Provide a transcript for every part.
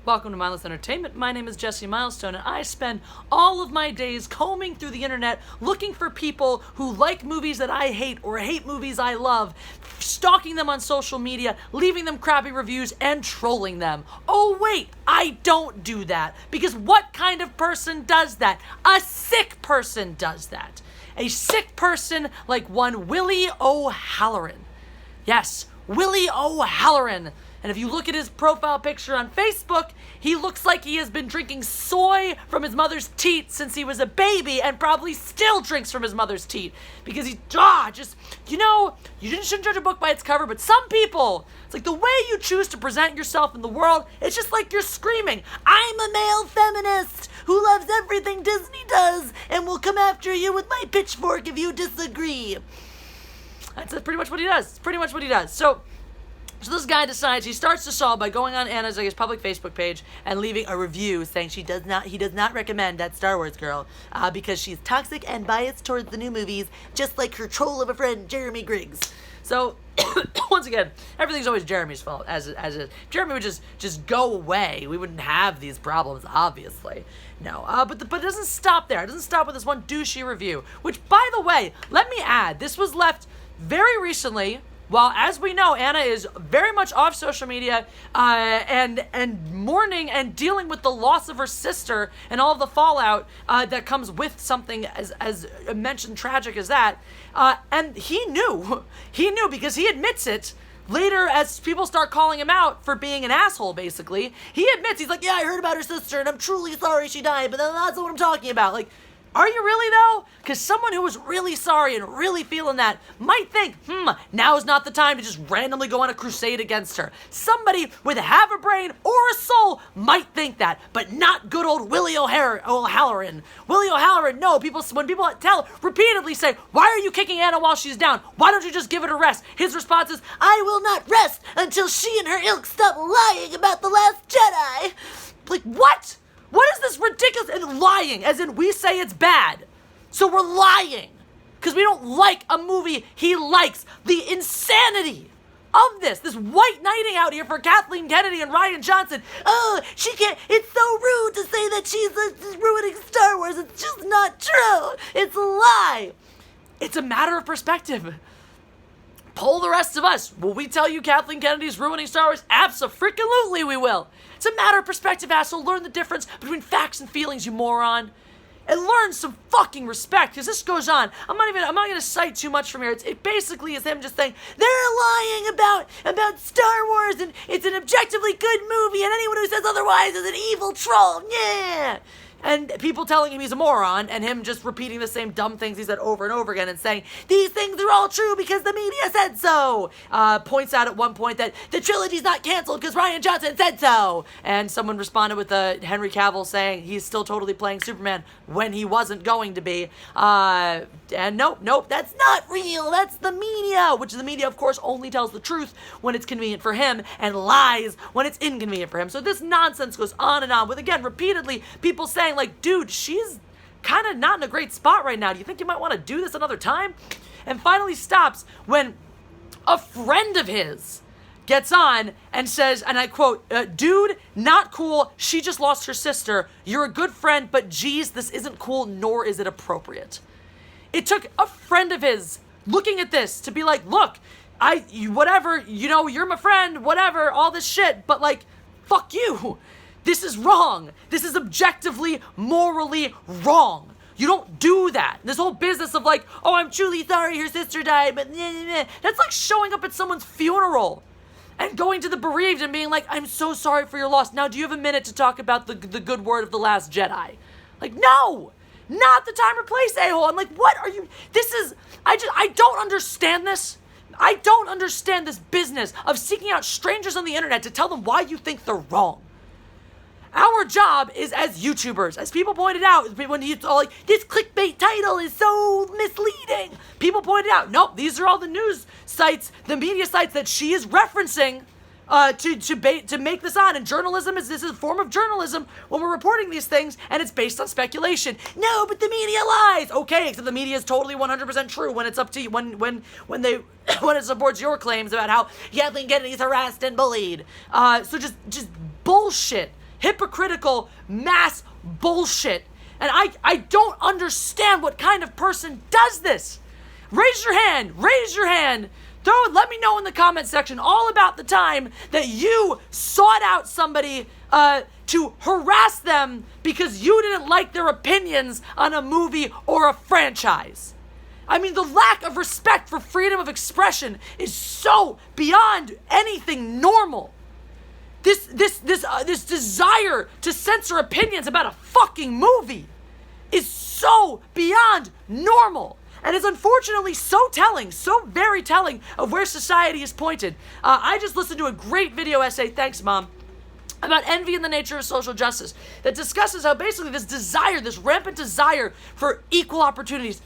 Welcome to Mindless Entertainment. My name is Jesse Milestone, and I spend all of my days combing through the internet looking for people who like movies that I hate or hate movies I love, stalking them on social media, leaving them crappy reviews, and trolling them. Oh wait, I don't do that, because what kind of person does that? A sick person does that. A sick person like one Willie O'Halloran. Yes, Willie O'Halloran. And if you look at his profile picture on Facebook, he looks like he has been drinking soy from his mother's teat since he was a baby and probably still drinks from his mother's teat. Because you shouldn't judge a book by its cover, but some people, it's like the way you choose to present yourself in the world, it's just like you're screaming, I'm a male feminist who loves everything Disney does and will come after you with my pitchfork if you disagree. That's pretty much what he does. It's pretty much what he does. So this guy decides, he starts to solve by going on Anna's his public Facebook page and leaving a review saying he does not recommend that Star Wars girl because she's toxic and biased towards the new movies, just like her troll of a friend, Jeremy Griggs. So, once again, everything's always Jeremy's fault, as is. Jeremy would just go away. We wouldn't have these problems, obviously. No, but it doesn't stop there. It doesn't stop with this one douchey review, which, by the way, let me add, this was left very recently. While, as we know, Anna is very much off social media and mourning and dealing with the loss of her sister and all of the fallout that comes with something as mentioned tragic as that. And he knew because he admits it later as people start calling him out for being an asshole, basically. He admits, he's like, yeah, I heard about her sister and I'm truly sorry she died, but that's what I'm talking about. Like, are you really, though? Because someone who was really sorry and really feeling that might think, now is not the time to just randomly go on a crusade against her. Somebody with half a brain or a soul might think that, but not good old Willie O'Halloran. Willie O'Halloran, no, when people repeatedly say, why are you kicking Anna while she's down? Why don't you just give it a rest? His response is, I will not rest until she and her ilk stop lying about The Last Jedi. Like, what? What is this ridiculous and lying, as in we say it's bad, so we're lying, because we don't like a movie he likes. The insanity of this white knighting out here for Kathleen Kennedy and Rian Johnson. Oh, she can't, it's so rude to say that she's ruining Star Wars. It's just not true. It's a lie. It's a matter of perspective. Poll the rest of us. Will we tell you Kathleen Kennedy's ruining Star Wars? Abso-freaking-lutely we will. It's a matter of perspective, asshole. Learn the difference between facts and feelings, you moron. And learn some fucking respect, because this goes on. I'm not going to cite too much from here. It basically is him just saying, they're lying about Star Wars, and it's an objectively good movie, and anyone who says otherwise is an evil troll. Yeah. And people telling him he's a moron, and him just repeating the same dumb things he said over and over again and saying, these things are all true because the media said so. Points out at one point that the trilogy's not canceled because Rian Johnson said so. And someone responded with Henry Cavill saying he's still totally playing Superman when he wasn't going to be. And nope, that's not real. That's the media, which the media, of course, only tells the truth when it's convenient for him and lies when it's inconvenient for him. So this nonsense goes on and on with, again, repeatedly people saying, like, dude, she's kind of not in a great spot right now. Do you think you might want to do this another time? And finally stops when a friend of his gets on and says, and I quote, dude, not cool. She just lost her sister. You're a good friend, but geez, this isn't cool, nor is it appropriate. It took a friend of his looking at this to be like, look, whatever, you're my friend, whatever, all this shit, but like, fuck you. This is wrong. This is objectively, morally wrong. You don't do that. This whole business of like, oh, I'm truly sorry her sister died, but that's like showing up at someone's funeral and going to the bereaved and being like, I'm so sorry for your loss. Now, do you have a minute to talk about the good word of The Last Jedi? Like, no, not the time or place, a-hole. I'm like, what are you, I don't understand this. I don't understand this business of seeking out strangers on the internet to tell them why you think they're wrong. Our job is as YouTubers, as people pointed out, when you like, this clickbait title is so misleading. People pointed out, nope, these are all the news sites, the media sites that she is referencing to make this on. And journalism this is a form of journalism when we're reporting these things, and it's based on speculation. No, but the media lies. Okay, except the media is totally 100% true when it's up to you, when it supports your claims about how Kathleen Kennedy's harassed and bullied. So just bullshit. hypocritical mass bullshit. And I don't understand what kind of person does this. Raise your hand. Let me know in the comment section all about the time that you sought out somebody to harass them because you didn't like their opinions on a movie or a franchise. I mean, the lack of respect for freedom of expression is so beyond anything normal. This desire to censor opinions about a fucking movie is so beyond normal. And it's unfortunately so telling, so very telling of where society is pointed. I just listened to a great video essay, thanks Mom, about envy and the nature of social justice that discusses how basically this desire, this rampant desire for equal opportunities,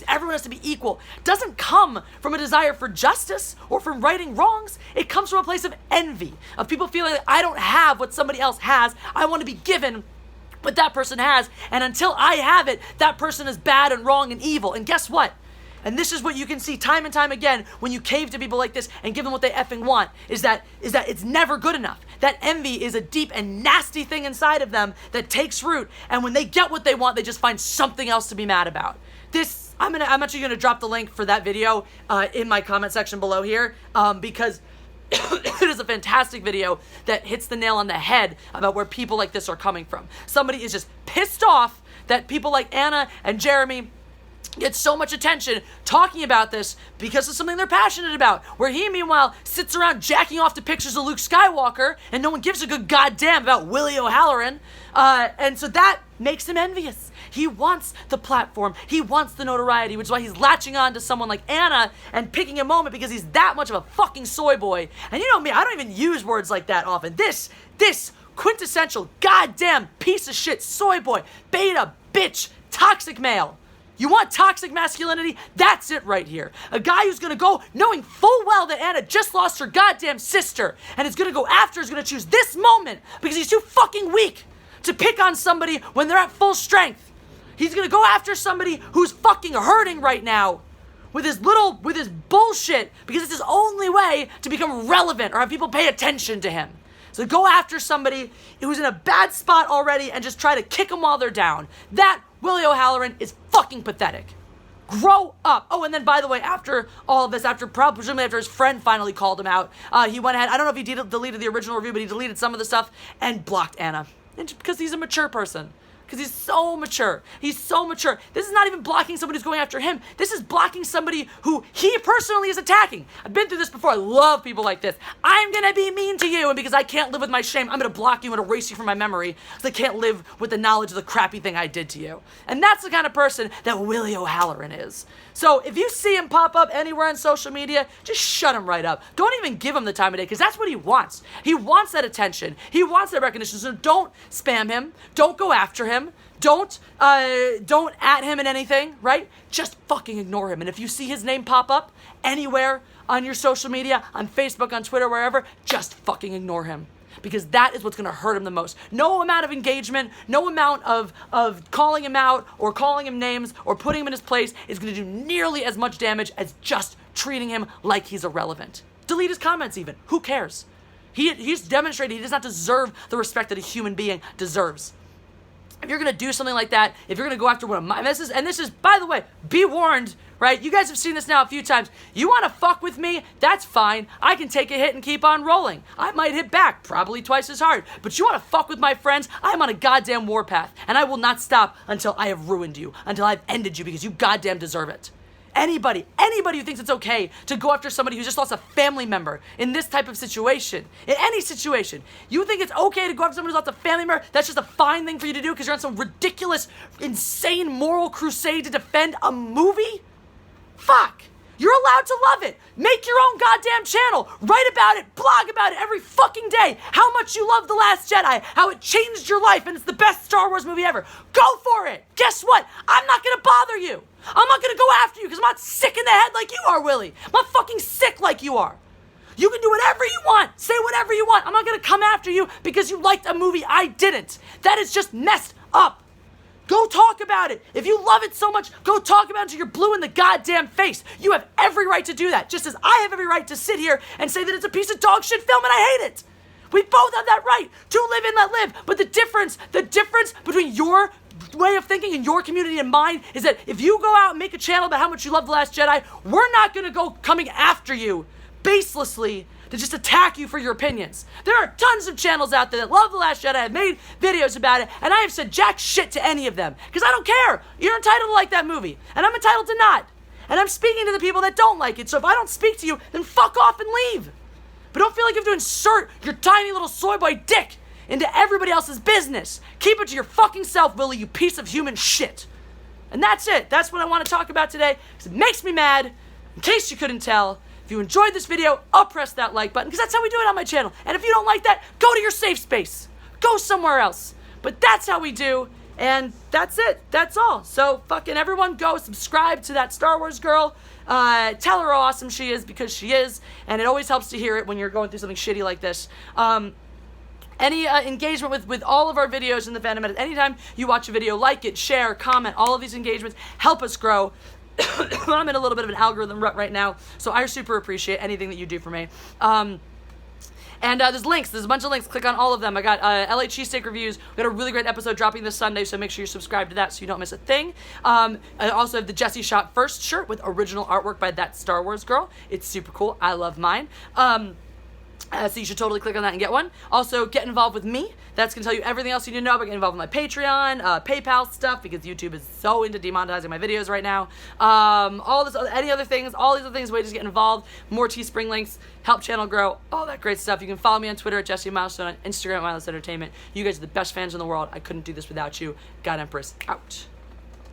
everyone has to be equal, doesn't come from a desire for justice or from righting wrongs. It comes from a place of envy, of people feeling like I don't have what somebody else has. I want to be given what that person has, and until I have it, that person is bad and wrong and evil. And guess what? And this is what you can see time and time again when you cave to people like this and give them what they effing want, is that it's never good enough. That envy is a deep and nasty thing inside of them that takes root, and when they get what they want, they just find something else to be mad about. I'm actually gonna drop the link for that video in my comment section below here, because it is a fantastic video that hits the nail on the head about where people like this are coming from. Somebody is just pissed off that people like Anna and Jeremy get so much attention talking about this because of something they're passionate about, where he meanwhile sits around jacking off to pictures of Luke Skywalker and no one gives a good goddamn about Willie O'Halloran, and so that makes him envious. He wants the platform, he wants the notoriety, which is why he's latching on to someone like Anna and picking a moment because he's that much of a fucking soy boy. And you know me, I don't even use words like that often. This quintessential goddamn piece of shit soy boy, beta, bitch, toxic male. You want toxic masculinity? That's it right here. A guy who's gonna go knowing full well that Anna just lost her goddamn sister and is gonna gonna choose this moment because he's too fucking weak to pick on somebody when they're at full strength. He's gonna go after somebody who's fucking hurting right now with his bullshit because it's his only way to become relevant or have people pay attention to him. So go after somebody who's in a bad spot already and just try to kick them while they're down. That Willie O'Halloran is fucking pathetic. Grow up. Oh, and then by the way, after all of this, presumably after his friend finally called him out, he went ahead, I don't know if he deleted the original review, but he deleted some of the stuff and blocked Anna. And because he's a mature person. Because he's so mature. This is not even blocking somebody who's going after him. This is blocking somebody who he personally is attacking. I've been through this before. I love people like this. I'm going to be mean to you, and because I can't live with my shame, I'm going to block you and erase you from my memory because I can't live with the knowledge of the crappy thing I did to you. And that's the kind of person that Willie O'Halloran is. So if you see him pop up anywhere on social media, just shut him right up. Don't even give him the time of day because that's what he wants. He wants that attention. He wants that recognition. So don't spam him. Don't go after him. Don't at him in anything, right? Just fucking ignore him. And if you see his name pop up anywhere on your social media, on Facebook, on Twitter, wherever, just fucking ignore him. Because that is what's going to hurt him the most. No amount of engagement, no amount of calling him out or calling him names or putting him in his place is going to do nearly as much damage as just treating him like he's irrelevant. Delete his comments even. Who cares? He's demonstrated he does not deserve the respect that a human being deserves. If you're going to do something like that, if you're going to go after one of my, this is, by the way, be warned, right? You guys have seen this now a few times. You want to fuck with me? That's fine. I can take a hit and keep on rolling. I might hit back, probably twice as hard. But you want to fuck with my friends? I'm on a goddamn warpath, and I will not stop until I have ruined you, until I've ended you, because you goddamn deserve it. Anybody who thinks it's okay to go after somebody who just lost a family member in this type of situation, in any situation, you think it's okay to go after somebody who's lost a family member, that's just a fine thing for you to do because you're on some ridiculous, insane moral crusade to defend a movie? Fuck! You're allowed to love it. Make your own goddamn channel. Write about it, blog about it every fucking day. How much you love The Last Jedi, how it changed your life, and it's the best Star Wars movie ever. Go for it. Guess what? I'm not gonna bother you. I'm not gonna go after you because I'm not sick in the head like you are, Willie. I'm not fucking sick like you are. You can do whatever you want. Say whatever you want. I'm not gonna come after you because you liked a movie I didn't. That is just messed up. Go talk about it. If you love it so much, go talk about it until you're blue in the goddamn face. You have every right to do that, just as I have every right to sit here and say that it's a piece of dog shit film and I hate it. We both have that right to live and let live. But the difference between your way of thinking and your community and mine is that if you go out and make a channel about how much you love The Last Jedi, we're not going to go coming after you baselessly to just attack you for your opinions. There are tons of channels out there that love The Last Jedi, have made videos about it, and I have said jack shit to any of them. Because I don't care. You're entitled to like that movie, and I'm entitled to not. And I'm speaking to the people that don't like it, so if I don't speak to you, then fuck off and leave. But don't feel like you have to insert your tiny little Soyboy dick into everybody else's business. Keep it to your fucking self, Willie, you piece of human shit. And that's it. That's what I want to talk about today, because it makes me mad. In case you couldn't tell, if you enjoyed this video, I'll press that like button, because that's how we do it on my channel. And if you don't like that, go to your safe space. Go somewhere else. But that's how we do, and that's it. That's all. So fucking everyone go subscribe to that Star Wars girl. Tell her how awesome she is, because she is, and it always helps to hear it when you're going through something shitty like this. Any engagement with all of our videos in the fandom, at any time you watch a video, like it, share, comment, all of these engagements help us grow. I'm in a little bit of an algorithm rut right now, so I super appreciate anything that you do for me. And there's links. There's a bunch of links. Click on all of them. I got LA cheesesteak reviews. We got a really great episode dropping this Sunday, so make sure you're subscribed to that so you don't miss a thing. I also have the Jesse Shot First shirt with original artwork by that Star Wars girl. It's super cool. I love mine. So you should totally click on that and get one. Also, get involved with me. That's going to tell you everything else you need to know about getting involved with my Patreon, PayPal stuff, because YouTube is so into demonetizing my videos right now. All these other things, ways to get involved. More Teespring links, help channel grow, all that great stuff. You can follow me on Twitter at Jesse Milestone, on Instagram at Mindless Entertainment. You guys are the best fans in the world. I couldn't do this without you. God Empress, out.